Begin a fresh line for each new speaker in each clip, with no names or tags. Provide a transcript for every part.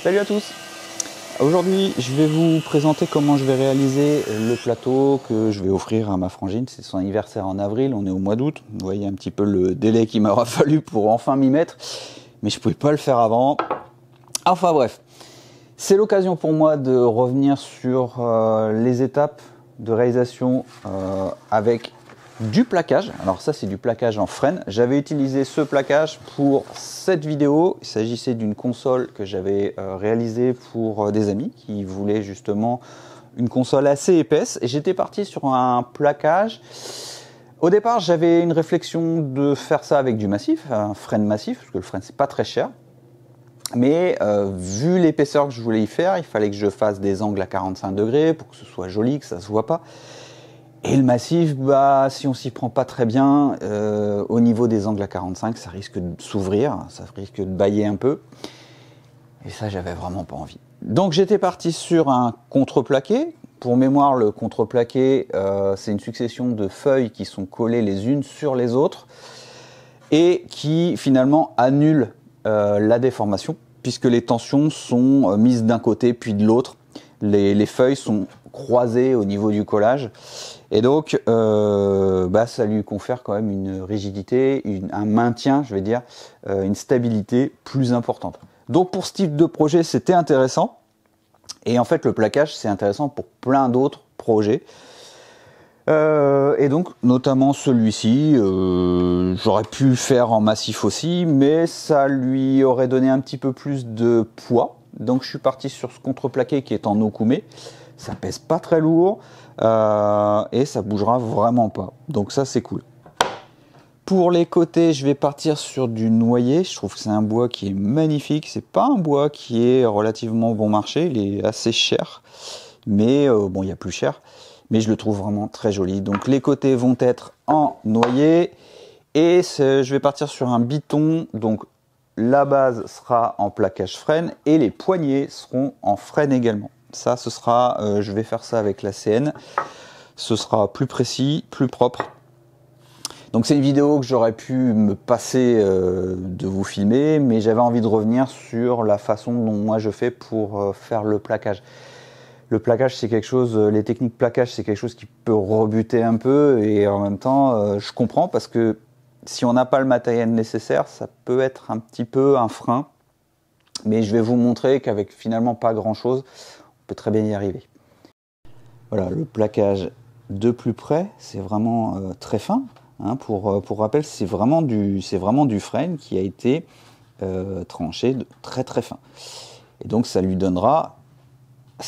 Salut à tous. Aujourd'hui je vais vous présenter comment je vais réaliser le plateau que je vais offrir à ma frangine. C'est son anniversaire en avril, on est au mois d'août. Vous voyez un petit peu le délai qu'il m'aura fallu pour enfin m'y mettre. Mais je ne pouvais pas le faire avant. Enfin bref, c'est l'occasion pour moi de revenir sur les étapes de réalisation avec du plaquage. Alors ça, c'est du plaquage en frêne. J'avais utilisé ce plaquage pour cette vidéo. Il s'agissait d'une console que j'avais réalisée pour des amis qui voulaient justement une console assez épaisse. Et j'étais parti sur un plaquage. Au départ, j'avais une réflexion de faire ça avec du massif, un frêne massif, parce que le frêne, c'est pas très cher. Mais vu l'épaisseur que je voulais y faire, il fallait que je fasse des angles à 45 degrés pour que ce soit joli, que ça se voit pas. Et le massif, bah, si on s'y prend pas très bien, au niveau des angles à 45, ça risque de s'ouvrir, ça risque de bailler un peu. Et ça, j'avais vraiment pas envie. Donc j'étais parti sur un contreplaqué. Pour mémoire, le contreplaqué, c'est une succession de feuilles qui sont collées les unes sur les autres et qui finalement annulent la déformation, puisque les tensions sont mises d'un côté puis de l'autre. Les feuilles sont croisées au niveau du collage. Et donc, ça lui confère quand même une rigidité, un maintien, je vais dire, une stabilité plus importante. Donc pour ce type de projet, c'était intéressant. Et en fait, le plaquage, c'est intéressant pour plein d'autres projets. Et donc, notamment celui-ci, j'aurais pu le faire en massif aussi, mais ça lui aurait donné un petit peu plus de poids. Donc je suis parti sur ce contreplaqué qui est en Okoume. Ça pèse pas très lourd et ça bougera vraiment pas. Donc ça, c'est cool. Pour les côtés, je vais partir sur du noyer. Je trouve que c'est un bois qui est magnifique. C'est pas un bois qui est relativement bon marché. Il est assez cher, mais bon, il y a plus cher. Mais je le trouve vraiment très joli. Donc les côtés vont être en noyer et je vais partir sur un biton. Donc la base sera en plaquage frêne et les poignées seront en frêne également. Ça, ce sera, je vais faire ça avec la CN. Ce sera plus précis, plus propre. Donc c'est une vidéo que j'aurais pu me passer de vous filmer, mais j'avais envie de revenir sur la façon dont moi je fais pour faire le plaquage. Le plaquage, c'est quelque chose, les techniques plaquage, c'est quelque chose qui peut rebuter un peu, et en même temps, je comprends parce que si on n'a pas le matériel nécessaire, ça peut être un petit peu un frein. Mais je vais vous montrer qu'avec finalement pas grand-chose, on peut très bien y arriver. Voilà, le plaquage de plus près, c'est vraiment très fin. Hein, pour rappel, c'est vraiment du frêne qui a été tranché de très très fin. Et donc ça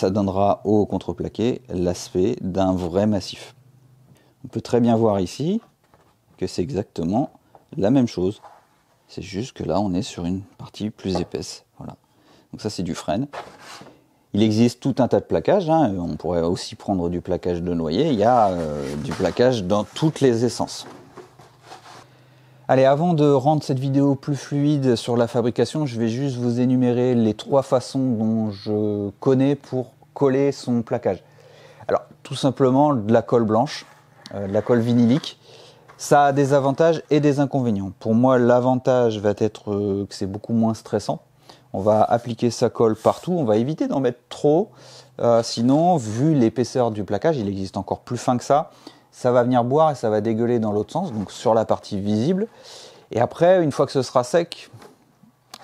donnera au contreplaqué l'aspect d'un vrai massif. On peut très bien voir ici que c'est exactement la même chose. C'est juste que là, on est sur une partie plus épaisse. Voilà. Donc ça, c'est du frêne. Il existe tout un tas de plaquages. Hein. On pourrait aussi prendre du plaquage de noyer. Il y a du plaquage dans toutes les essences. Allez, avant de rendre cette vidéo plus fluide sur la fabrication, je vais juste vous énumérer les 3 façons dont je connais pour coller son plaquage. Alors, tout simplement de la colle blanche, de la colle vinylique. Ça a des avantages et des inconvénients. Pour moi, l'avantage va être que c'est beaucoup moins stressant. On va appliquer sa colle partout, on va éviter d'en mettre trop. Sinon, vu l'épaisseur du plaquage, il existe encore plus fin que ça. Ça va venir boire et ça va dégueuler dans l'autre sens, donc sur la partie visible. Et après, une fois que ce sera sec,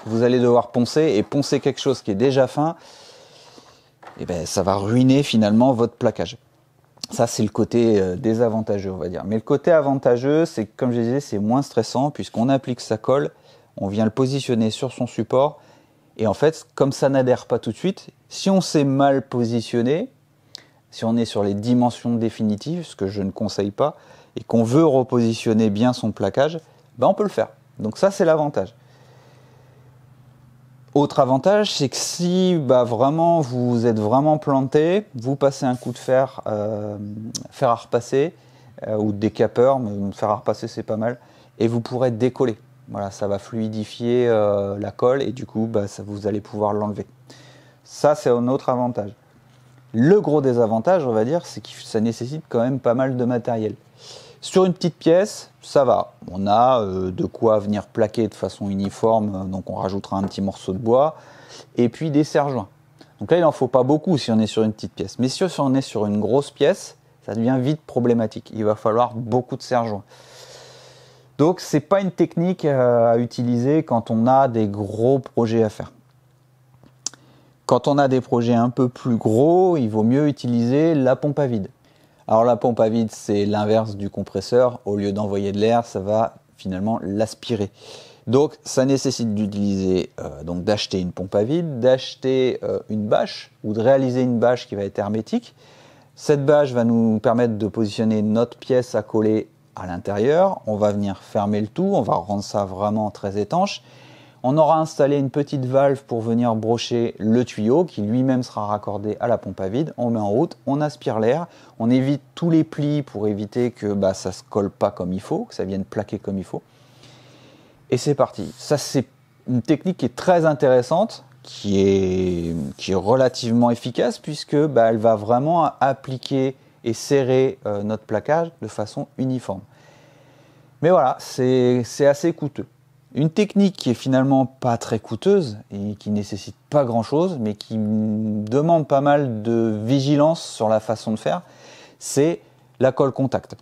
vous allez devoir poncer. Et poncer quelque chose qui est déjà fin, et ben, ça va ruiner finalement votre plaquage. Ça, c'est le côté désavantageux, on va dire. Mais le côté avantageux, c'est que, comme je disais, c'est moins stressant puisqu'on applique sa colle, on vient le positionner sur son support. Et en fait, comme ça n'adhère pas tout de suite, si on s'est mal positionné, si on est sur les dimensions définitives, ce que je ne conseille pas, et qu'on veut repositionner bien son plaquage, ben on peut le faire. Donc ça, c'est l'avantage. Autre avantage, c'est que si vraiment vous êtes vraiment planté, vous passez un coup de fer à repasser ou décapeur, mais fer à repasser c'est pas mal, et vous pourrez décoller. Voilà, ça va fluidifier la colle et du coup vous allez pouvoir l'enlever. Ça, c'est un autre avantage. Le gros désavantage, on va dire, c'est que ça nécessite quand même pas mal de matériel. Sur une petite pièce, ça va. On a de quoi venir plaquer de façon uniforme, donc on rajoutera un petit morceau de bois. et puis des serre-joints. Donc là, il n'en faut pas beaucoup si on est sur une petite pièce. Mais si on est sur une grosse pièce, ça devient vite problématique. Il va falloir beaucoup de serre-joints. Donc, ce n'est pas une technique à utiliser quand on a des gros projets à faire. Quand on a des projets un peu plus gros, il vaut mieux utiliser la pompe à vide. Alors la pompe à vide, c'est l'inverse du compresseur. Au lieu d'envoyer de l'air, ça va finalement l'aspirer. Donc ça nécessite d'utiliser, donc d'acheter une pompe à vide, d'acheter une bâche ou de réaliser une bâche qui va être hermétique. Cette bâche va nous permettre de positionner notre pièce à coller à l'intérieur. On va venir fermer le tout, on va rendre ça vraiment très étanche. On aura installé une petite valve pour venir brocher le tuyau qui lui-même sera raccordé à la pompe à vide. On met en route, on aspire l'air, on évite tous les plis pour éviter que ça ne se colle pas comme il faut, que ça vienne plaquer comme il faut. Et c'est parti. Ça, c'est une technique qui est très intéressante, qui est relativement efficace puisque elle va vraiment appliquer et serrer notre plaquage de façon uniforme. Mais voilà, c'est assez coûteux. Une technique qui est finalement pas très coûteuse et qui nécessite pas grand chose, mais qui demande pas mal de vigilance sur la façon de faire, c'est la colle contact.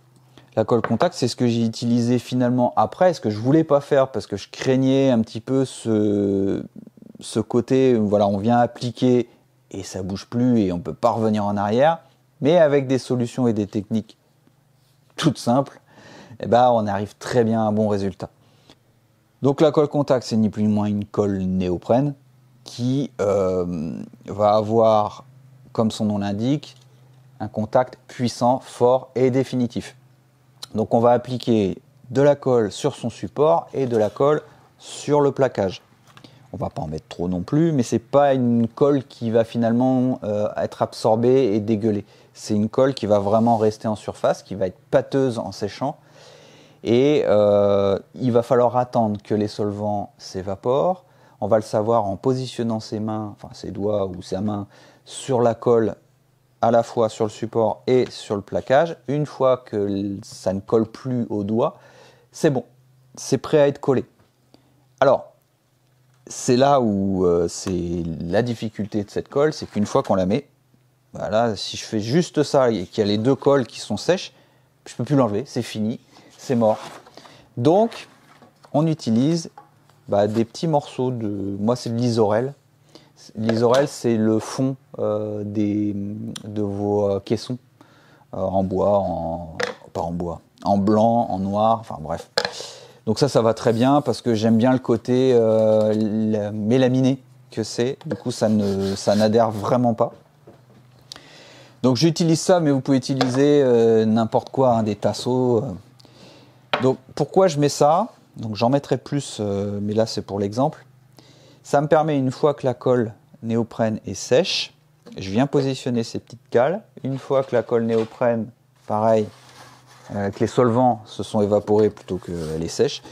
La colle contact, c'est ce que j'ai utilisé finalement après, ce que je voulais pas faire parce que je craignais un petit peu ce côté, voilà, on vient appliquer et ça bouge plus et on peut pas revenir en arrière, mais avec des solutions et des techniques toutes simples, on arrive très bien à un bon résultat. Donc la colle contact, c'est ni plus ni moins une colle néoprène qui va avoir, comme son nom l'indique, un contact puissant, fort et définitif. Donc on va appliquer de la colle sur son support et de la colle sur le plaquage. On ne va pas en mettre trop non plus, mais ce n'est pas une colle qui va finalement être absorbée et dégueulée. C'est une colle qui va vraiment rester en surface, qui va être pâteuse en séchant. Et il va falloir attendre que les solvants s'évaporent. On va le savoir en positionnant ses mains, enfin ses doigts ou sa main sur la colle, à la fois sur le support et sur le plaquage. Une fois que ça ne colle plus au doigt, c'est bon, c'est prêt à être collé. Alors, c'est là où c'est la difficulté de cette colle, c'est qu'une fois qu'on la met, voilà, si je fais juste ça et qu'il y a les deux colles qui sont sèches, je ne peux plus l'enlever, c'est fini. C'est mort. Donc, on utilise des petits morceaux de... Moi, c'est de l'isorel. L'isorel, c'est le fond de vos caissons en bois, pas en bois, en blanc, en noir, enfin bref. Donc ça va très bien parce que j'aime bien le côté mélaminé que c'est. Du coup, ça n'adhère vraiment pas. Donc, j'utilise ça, mais vous pouvez utiliser n'importe quoi, des tasseaux. Donc pourquoi je mets ça? Donc j'en mettrai plus, mais là c'est pour l'exemple. Ça me permet, une fois que la colle néoprène est sèche, je viens positionner ces petites cales. Une fois que la colle néoprène, pareil, que les solvants se sont évaporés plutôt qu'elle est sèche,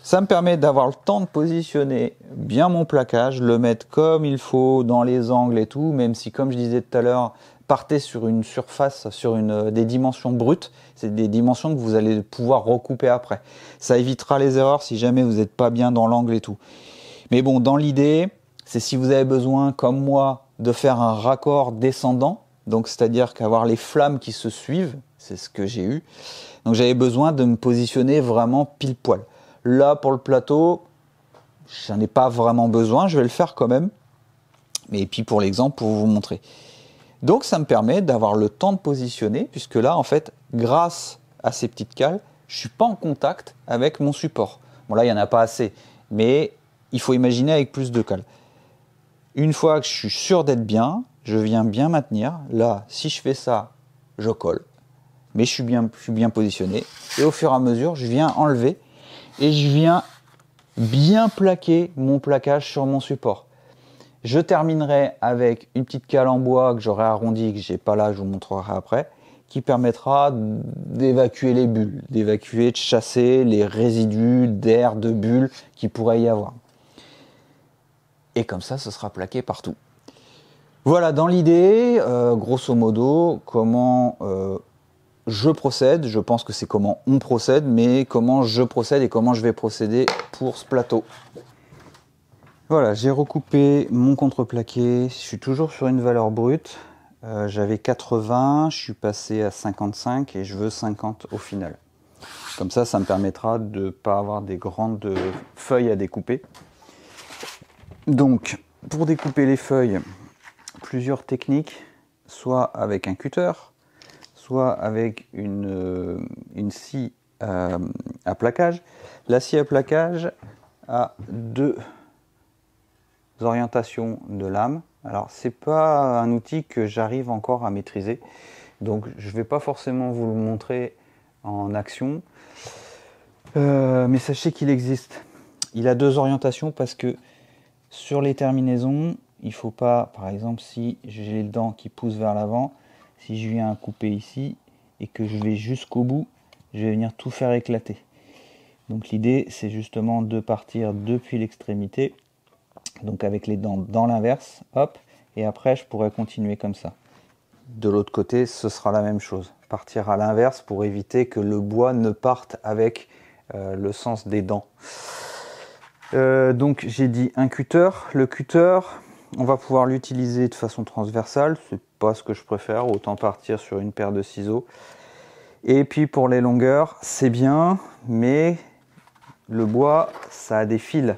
ça me permet d'avoir le temps de positionner bien mon plaquage, le mettre comme il faut dans les angles et tout, même si, comme je disais tout à l'heure, partez sur une surface, sur des dimensions brutes, c'est des dimensions que vous allez pouvoir recouper après. Ça évitera les erreurs si jamais vous n'êtes pas bien dans l'angle et tout. Mais bon, dans l'idée, c'est si vous avez besoin, comme moi, de faire un raccord descendant, donc c'est-à-dire qu'avoir les flammes qui se suivent, c'est ce que j'ai eu. Donc j'avais besoin de me positionner vraiment pile poil. Là, pour le plateau, j'en ai pas vraiment besoin, je vais le faire quand même. Et puis pour l'exemple, pour vous montrer. Donc ça me permet d'avoir le temps de positionner, puisque là, en fait, grâce à ces petites cales, je ne suis pas en contact avec mon support. Bon là, il n'y en a pas assez, mais il faut imaginer avec plus de cales. Une fois que je suis sûr d'être bien, je viens bien maintenir. Là, si je fais ça, je colle, mais je suis bien positionné. Et au fur et à mesure, je viens enlever et je viens bien plaquer mon plaquage sur mon support. Je terminerai avec une petite cale en bois que j'aurai arrondie, que je n'ai pas là, je vous montrerai après, qui permettra d'évacuer les bulles, de chasser les résidus d'air, de bulles qui pourrait y avoir. Et comme ça, ce sera plaqué partout. Voilà, dans l'idée, grosso modo, comment je procède. Je pense que c'est comment on procède, mais comment je procède et comment je vais procéder pour ce plateau. Voilà, j'ai recoupé mon contreplaqué. Je suis toujours sur une valeur brute. J'avais 80, je suis passé à 55 et je veux 50 au final. Comme ça me permettra de ne pas avoir des grandes feuilles à découper. Donc, pour découper les feuilles, plusieurs techniques, soit avec un cutter, soit avec une scie à plaquage. La scie à plaquage a deux orientations de lame. Alors, c'est pas un outil que j'arrive encore à maîtriser, donc je vais pas forcément vous le montrer en action, mais sachez qu'il existe. Il a deux orientations parce que sur les terminaisons, il faut pas, par exemple, si j'ai les dents qui poussent vers l'avant, si je viens couper ici et que je vais jusqu'au bout, je vais venir tout faire éclater. Donc l'idée, c'est justement de partir depuis l'extrémité, donc avec les dents dans l'inverse, hop, et après je pourrais continuer comme ça. De l'autre côté, ce sera la même chose. Partir à l'inverse pour éviter que le bois ne parte avec le sens des dents. Donc j'ai dit un cutter. Le cutter, on va pouvoir l'utiliser de façon transversale. C'est pas ce que je préfère, autant partir sur une paire de ciseaux. Et puis pour les longueurs, c'est bien, mais le bois, ça a des fils.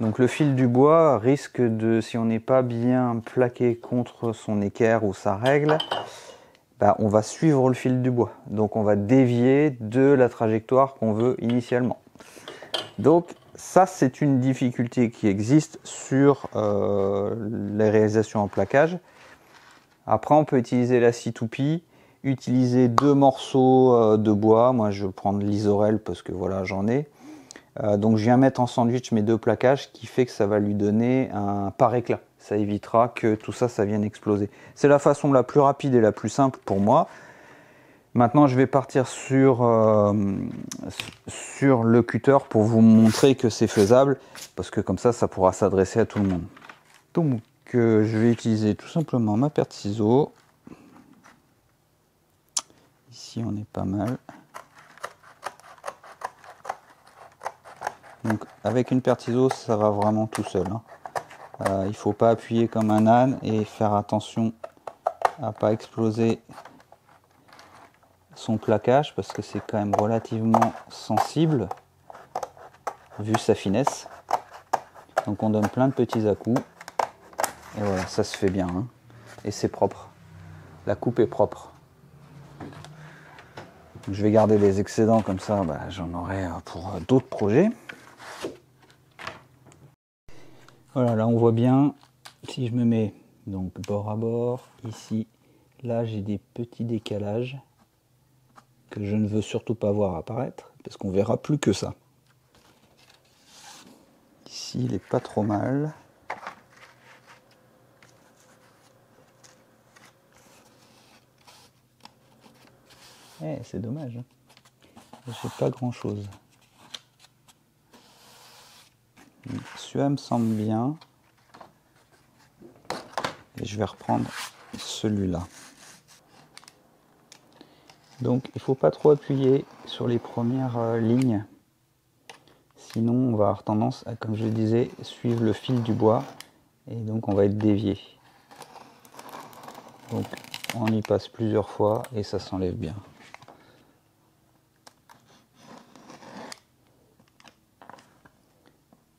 Donc le fil du bois risque de, si on n'est pas bien plaqué contre son équerre ou sa règle, bah, on va suivre le fil du bois. Donc on va dévier de la trajectoire qu'on veut initialement. Donc ça, c'est une difficulté qui existe sur les réalisations en plaquage. Après, on peut utiliser la scie toupie, utiliser deux morceaux de bois. Moi, je vais prendre l'isorel parce que voilà, j'en ai. Donc je viens mettre en sandwich mes deux plaquages, qui fait que ça va lui donner un par éclat. Ça évitera que tout ça, ça vienne exploser. C'est la façon la plus rapide et la plus simple pour moi. Maintenant, je vais partir sur le cutter pour vous montrer que c'est faisable, parce que comme ça pourra s'adresser à tout le monde. Donc, je vais utiliser tout simplement ma paire de ciseaux. Ici, on est pas mal. Donc, avec une paire de ciseaux, ça va vraiment tout seul, hein. Il ne faut pas appuyer comme un âne et faire attention à pas exploser son plaquage, parce que c'est quand même relativement sensible vu sa finesse. Donc on donne plein de petits à-coups et voilà, ça se fait bien, hein. Et c'est propre, la coupe est propre. Donc, je vais garder les excédents, comme ça j'en aurai pour d'autres projets. Voilà, là on voit bien, si je me mets donc bord à bord, ici, là j'ai des petits décalages que je ne veux surtout pas voir apparaître, parce qu'on verra plus que ça. Ici il est pas trop mal. C'est dommage, hein. J'ai pas grand chose. Celui-là me semble bien. Et je vais reprendre celui-là. Donc il ne faut pas trop appuyer sur les premières lignes. Sinon on va avoir tendance à, comme je le disais, suivre le fil du bois. Et donc on va être dévié. Donc on y passe plusieurs fois et ça s'enlève bien.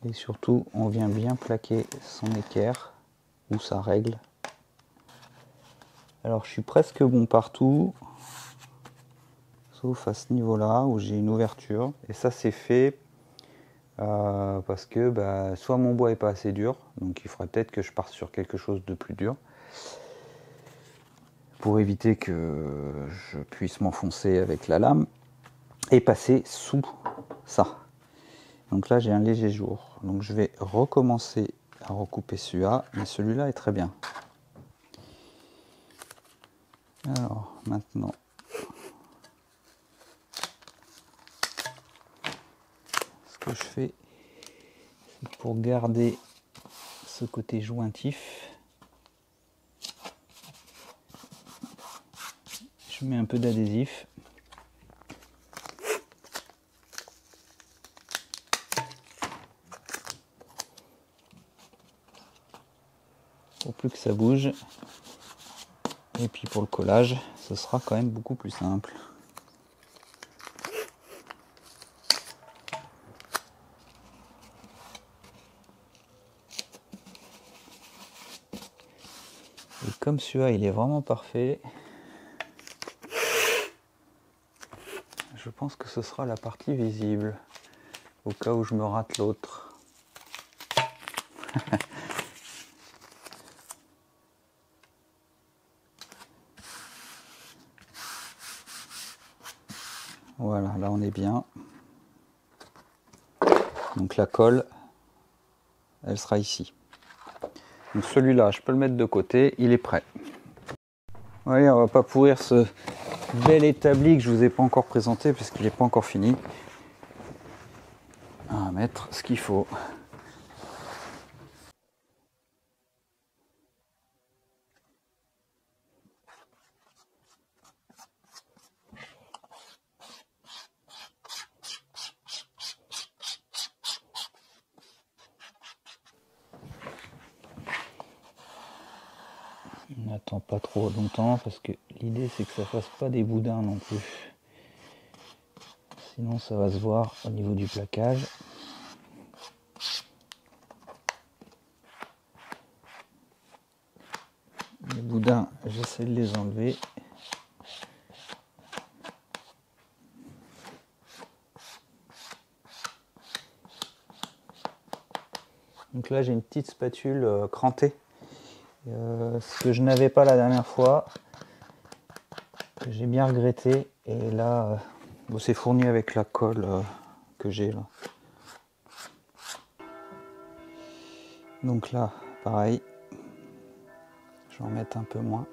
Et surtout, on vient bien plaquer son équerre ou sa règle. Alors je suis presque bon partout, sauf à ce niveau-là où j'ai une ouverture. Et ça c'est fait parce que soit mon bois est pas assez dur, donc il faudrait peut-être que je parte sur quelque chose de plus dur, pour éviter que je puisse m'enfoncer avec la lame et passer sous ça. Donc là j'ai un léger jour, donc je vais recommencer à recouper celui-là, mais celui-là est très bien. Alors maintenant, ce que je fais, c'est pour garder ce côté jointif, je mets un peu d'adhésif. plus que ça bouge. Et puis pour le collage, ce sera quand même beaucoup plus simple. Et comme celui-là, il est vraiment parfait, je pense que ce sera la partie visible, au cas où je me rate l'autre. Voilà, là on est bien. Donc la colle, elle sera ici. Donc celui-là, je peux le mettre de côté, il est prêt. Allez, on va pas pourrir ce bel établi que je vous ai pas encore présenté parce qu'il n'est pas encore fini. On va mettre ce qu'il faut. On n'attend pas trop longtemps parce que l'idée c'est que ça fasse pas des boudins non plus. Sinon ça va se voir au niveau du plaquage. Les boudins, j'essaie de les enlever. Donc là j'ai une petite spatule crantée. Ce que je n'avais pas la dernière fois. J'ai bien regretté. Et là, bon, c'est fourni avec la colle que j'ai là. Donc là, pareil. Je vais en mettre un peu moins.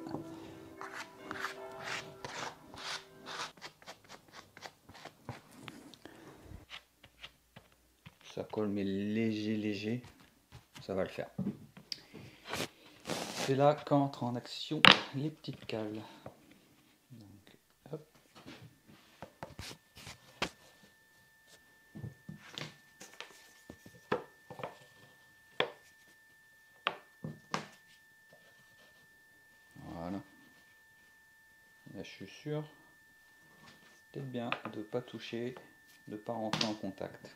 Ça colle mais léger, ça va le faire. C'est là qu'entrent en action les petites cales. Donc, hop. Voilà. Là, je suis sûr, peut-être bien de ne pas toucher, de ne pas rentrer en contact.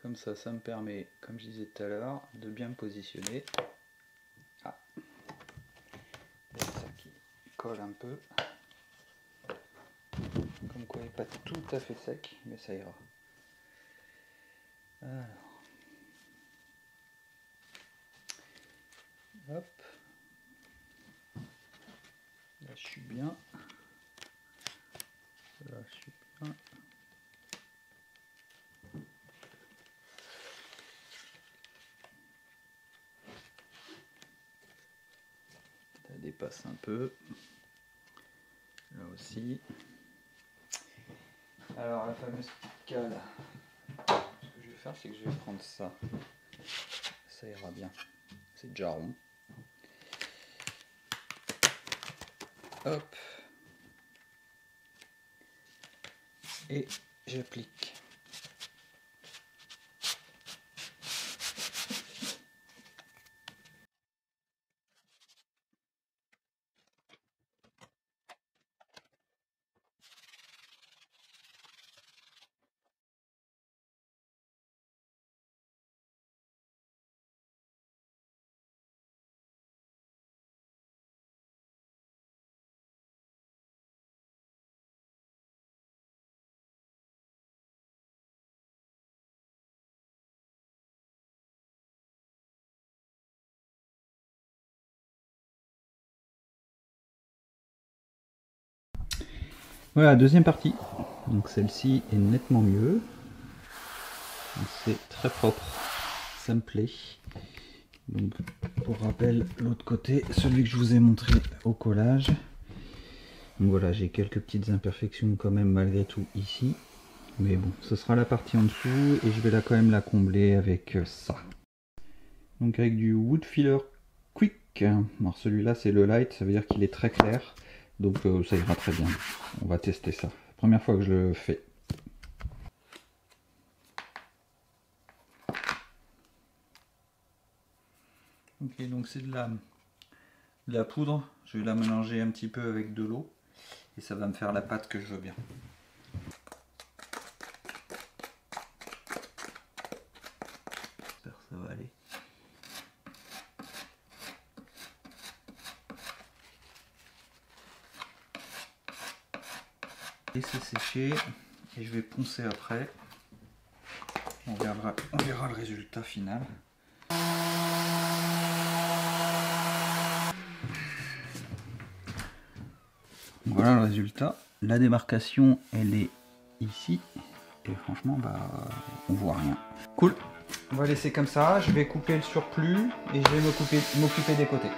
Comme ça me permet, comme je disais tout à l'heure, de bien me positionner. Ah, c'est ça qui colle un peu. Comme quoi il n'est pas tout à fait sec, mais ça ira. Alors. Hop. Là je suis bien. Là je suis bien. Ça dépasse un peu. Là aussi. Alors la fameuse petite cale. Ce que je vais faire, c'est que je vais prendre ça. Ça ira bien. C'est déjà rond. Hop. Et j'applique. Voilà, deuxième partie. Donc celle-ci est nettement mieux. C'est très propre. Ça me plaît. Donc, pour rappel, l'autre côté, celui que je vous ai montré au collage. Donc voilà, j'ai quelques petites imperfections quand même malgré tout ici. Mais bon, ce sera la partie en dessous et je vais là quand même la combler avec ça. Donc avec du Wood Filler Quick. Alors celui-là c'est le light, ça veut dire qu'il est très clair. Donc ça ira très bien. On va tester ça. Première fois que je le fais. Ok, donc c'est de la poudre. Je vais la mélanger un petit peu avec de l'eau et ça va me faire la pâte que je veux bien. J'espère que ça va aller. Laisser sécher et je vais poncer après. On verra le résultat final. Voilà le résultat. La démarcation, elle est ici. Et franchement, bah, on voit rien. Cool. On va laisser comme ça. Je vais couper le surplus et je vais m'occuper des côtés.